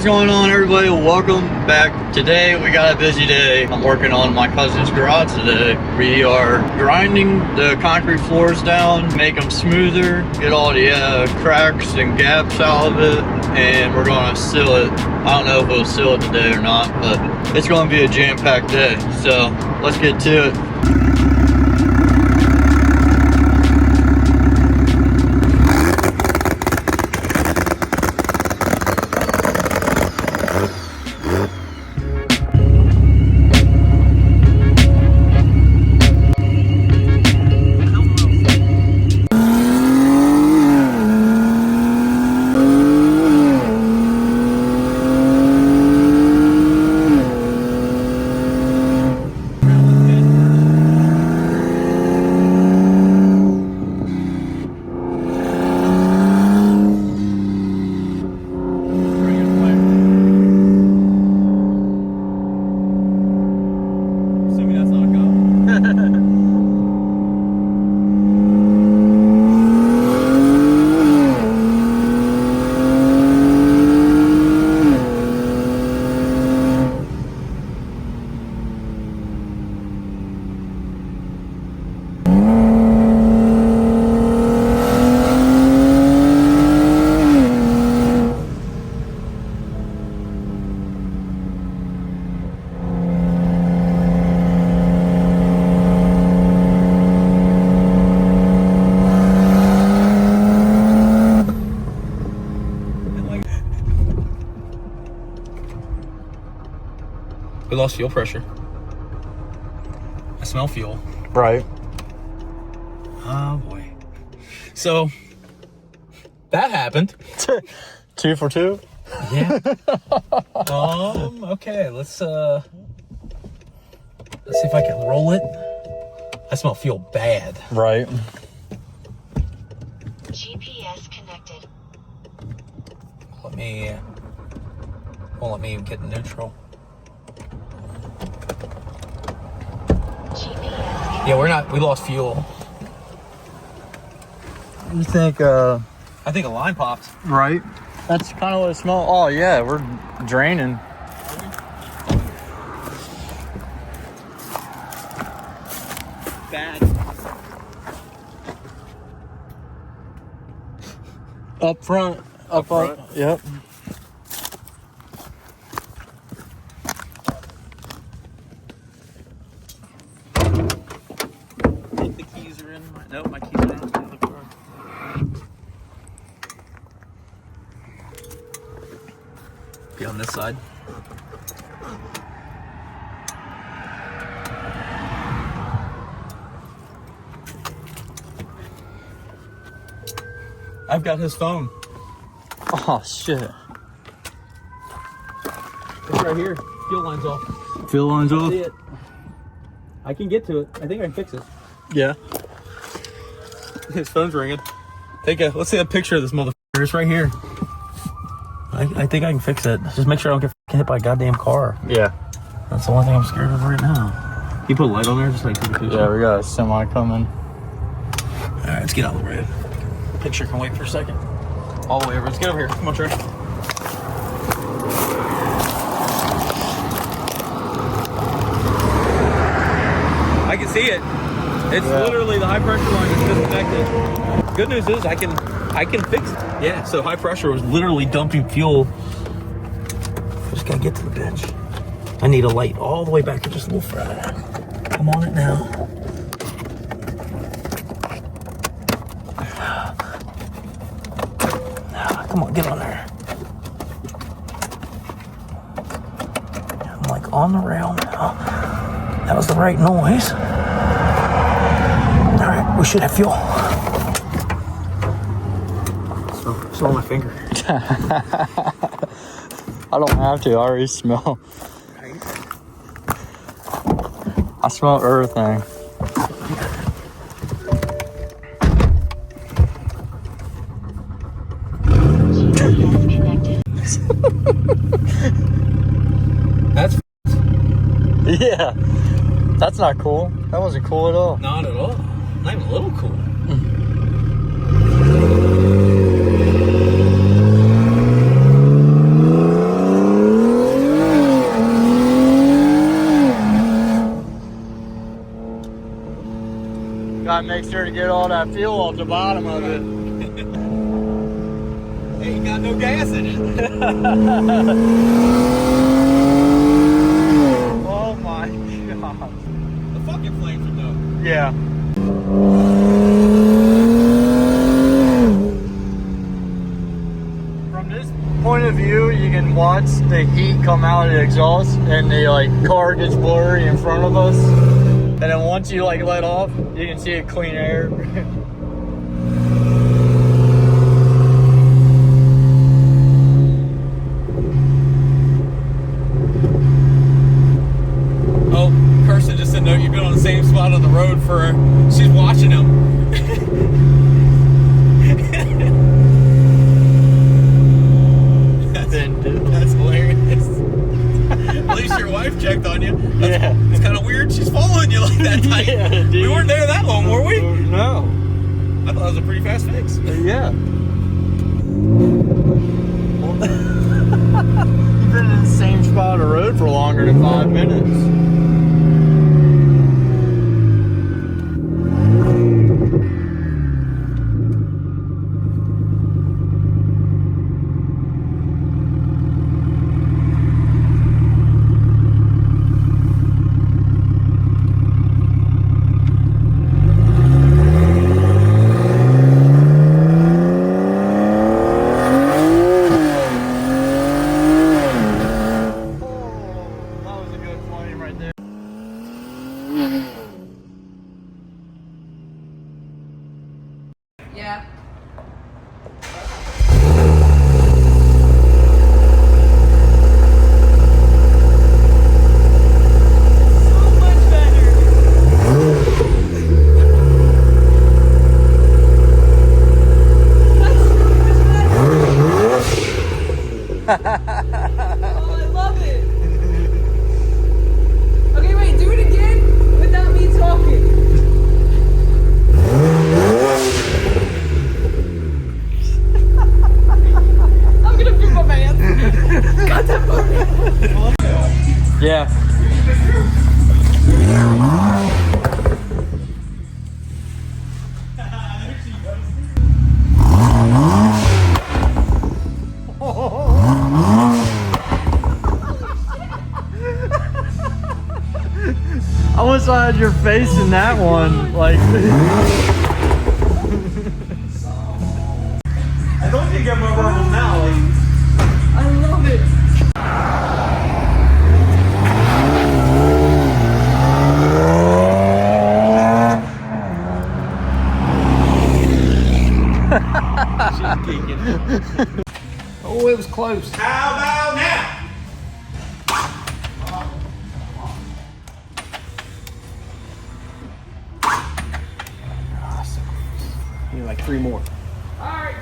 What's going on, everybody? Welcome back. Today we got a busy day. I'm working on my cousin's garage today. We are grinding the concrete floors down, make them smoother, get all the cracks and gaps out of it, and we're gonna seal it. I don't know if we'll seal it today or not, but it's gonna be a jam-packed day. So let's get to it. We lost fuel pressure. I smell fuel. Right. Oh boy. So that happened. 2 for 2. Yeah. Okay. Let's see if I can roll it. I smell fuel bad. Right. GPS connected. Won't let me get in neutral. Yeah, we lost fuel. You think, I think a line popped. right? That's kind of what it smells. Oh, yeah, we're draining. Bad. Up front. Up front. Yep. The keys are in. Nope, my keys are in the car. Be on this side. I've got his phone. Oh, shit. It's right here. Fuel line's off. Fuel lines off? See it. I can get to it. I think I can fix it. Yeah. His phone's ringing. Let's see a picture of this motherfucker. It's right here. I think I can fix it. Just make sure I don't get hit by a goddamn car. Yeah. That's the only thing I'm scared of right now. You put a light on there just like take a picture. Yeah, we got a semi coming. Alright, let's get out of the road. Picture can wait for a second. All the way over. Let's get over here. Come on, Trey. I can see it. It's literally the high pressure line is disconnected. Good news is I can fix it. Yeah, so high pressure was literally dumping fuel. Just gotta get to the bench. I need a light all the way back to just a little further. I'm on it now. Come on, get on there. I'm like on the rail now. That was the right noise. All right, we should have fuel. So on my finger. I don't have to. I already smell. I smell everything. That's Yeah. That's not cool. That wasn't cool at all. not at all. Not even a little cool. Gotta make sure to get all that fuel off the bottom of it. Ain't got no gas in it. Oh my god. The fucking flames are dope. Yeah. From this point of view, you can watch the heat come out of the exhaust and the like car gets blurry in front of us. And then once you like let off, you can see it clean air. Oh, Kirsten just said no, you've been on the same spot on the road for, she's watching him. That's hilarious. At least your wife checked on you. Yeah. It's kind of weird she's following you like that tight. Yeah, dude. We weren't there that long, were we? No. I thought it was a pretty fast fix. Yeah. You've been in the same spot of the road for longer than 5 minutes. Yeah. So much better. That's so much better. Oh, I love it. Okay, wait, do it again without me talking. I'm gonna poop my pants. Got that for me. Yeah. I wish I had your face in that one. Like. I don't think I'm over him now. I love it. She's geeking. Oh, it was close. How about now? You need like 3 more. All right.